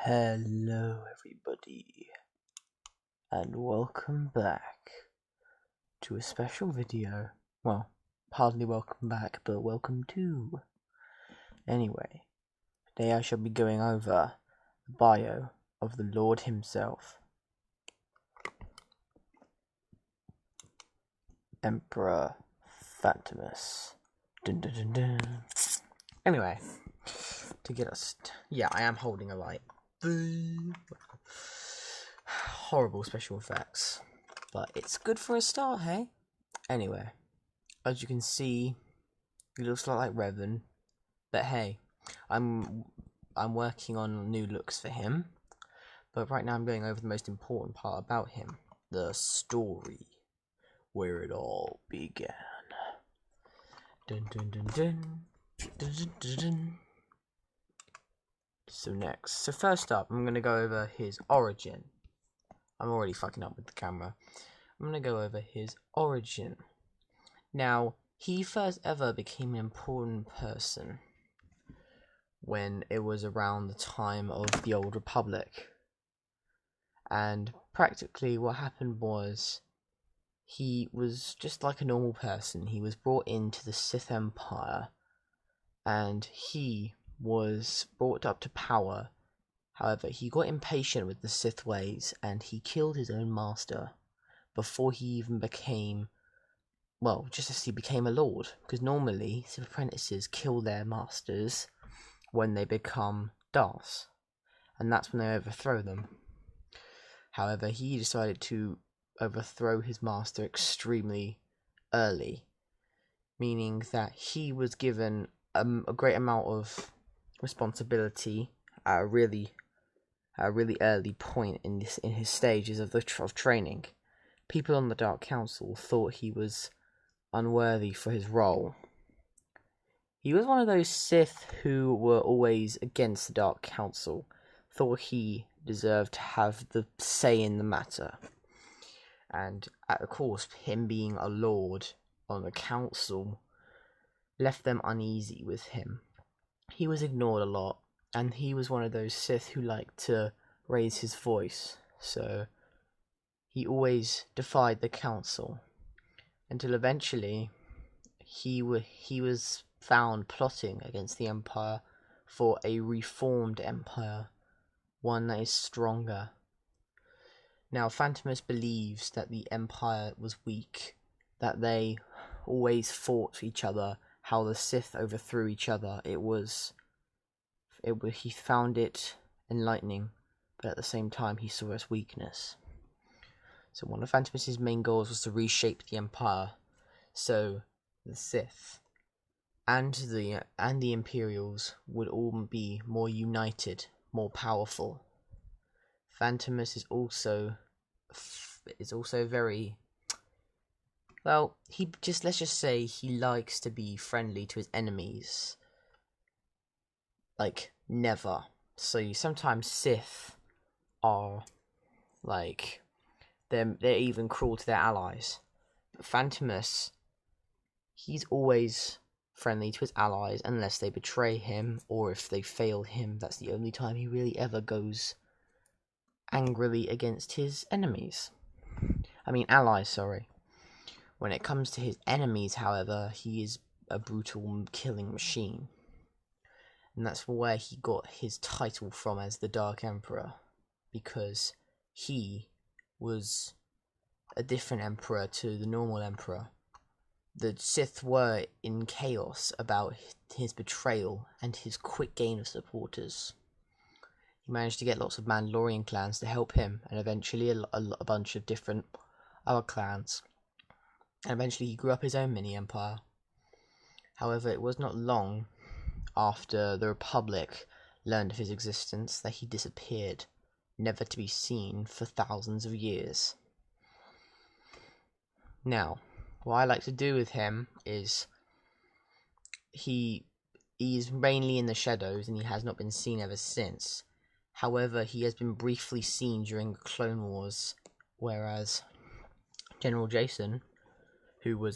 Hello everybody, and welcome back to a special video. Well, hardly welcome back, but welcome to. Anyway, today I shall be going over the bio of the Lord himself, Emperor Phantomus. Dun, dun, dun, dun. Anyway, to get us, I am holding a light. Horrible special effects, but it's good for a start, hey? Anyway, as you can see, he looks like Revan, but hey, I'm working on new looks for him, but right now I'm going over the most important part about him, the story, where it all began. Dun dun dun dun. Dun, dun, dun, dun. So first up, I'm going to go over his origin. I'm already fucking up with the camera. I'm going to go over his origin. Now, he first ever became an important person when it was around the time of the Old Republic. And practically what happened was, he was just like a normal person. He was brought into the Sith Empire, and he was brought up to power. However, he got impatient with the Sith ways, and he killed his own master before he even became, well, just as he became a lord. Because normally, Sith apprentices kill their masters when they become Darths, and that's when they overthrow them. However, he decided to overthrow his master extremely early, meaning that he was given a great amount of responsibility at a really early point in his stages of training. People on the Dark Council thought he was unworthy for his role. He was one of those Sith who were always against the Dark Council, thought he deserved to have the say in the matter. And of course, him being a lord on the council left them uneasy with him. He was ignored a lot, and he was one of those Sith who liked to raise his voice, so he always defied the council, until eventually he was found plotting against the Empire for a reformed empire, one that is stronger. Now, Phantomus believes that the Empire was weak, that they always fought each other, how the Sith overthrew each other. He found it enlightening, but at the same time he saw its weakness. So one of Phantomus's main goals was to reshape the Empire, so the Sith and the Imperials would all be more united, more powerful. Phantomus is also very, well, let's just say he likes to be friendly to his enemies. Like, never. So sometimes Sith are like, they're even cruel to their allies. But Phantomus, he's always friendly to his allies unless they betray him, or if they fail him. That's the only time he really ever goes angrily against his enemies. Allies, sorry. When it comes to his enemies, however, he is a brutal killing machine. And that's where he got his title from as the Dark Emperor, because he was a different emperor to the normal emperor. The Sith were in chaos about his betrayal and his quick gain of supporters. He managed to get lots of Mandalorian clans to help him, and eventually a bunch of different other clans. And eventually he grew up his own mini-empire. However, it was not long after the Republic learned of his existence that he disappeared, never to be seen for thousands of years. Now, what I like to do with him is he is mainly in the shadows, and he has not been seen ever since. However, he has been briefly seen during the Clone Wars, whereas General Jason, who was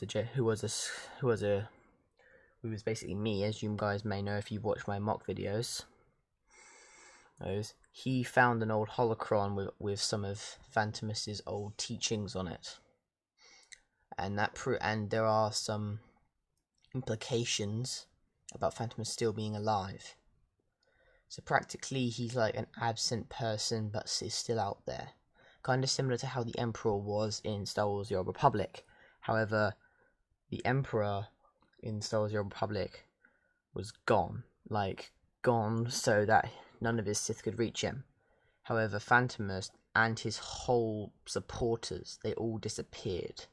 basically me, as you guys may know if you watch my mock videos, he found an old holocron with some of Phantomus's old teachings on it, and there are some implications about Phantomus still being alive. So practically, he's like an absent person, but is still out there. Kind of similar to how the Emperor was in Star Wars: The Old Republic. However, the Emperor in Star Wars: The Old Republic was gone. Gone so that none of his Sith could reach him. However, Phantomus and his whole supporters, they all disappeared.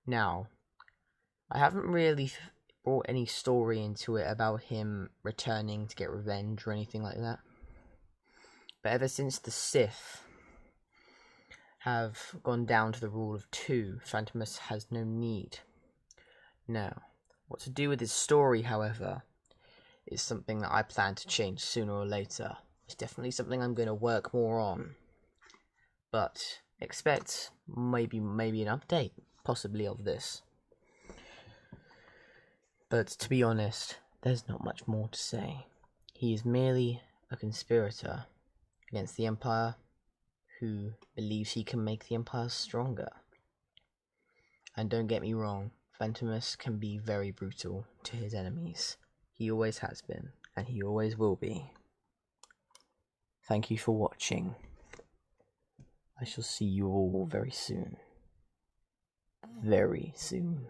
Now, I haven't really brought any story into it about him returning to get revenge or anything like that. But ever since the Sith have gone down to the rule of 2, Phantomus has no need. Now, what to do with his story, however, is something that I plan to change sooner or later. It's definitely something I'm going to work more on. But expect maybe an update, possibly, of this. But to be honest, there's not much more to say. He is merely a conspirator against the Empire who believes he can make the Empire stronger. And don't get me wrong, Phantomus can be very brutal to his enemies. He always has been, and he always will be. Thank you for watching. I shall see you all very soon. Very soon.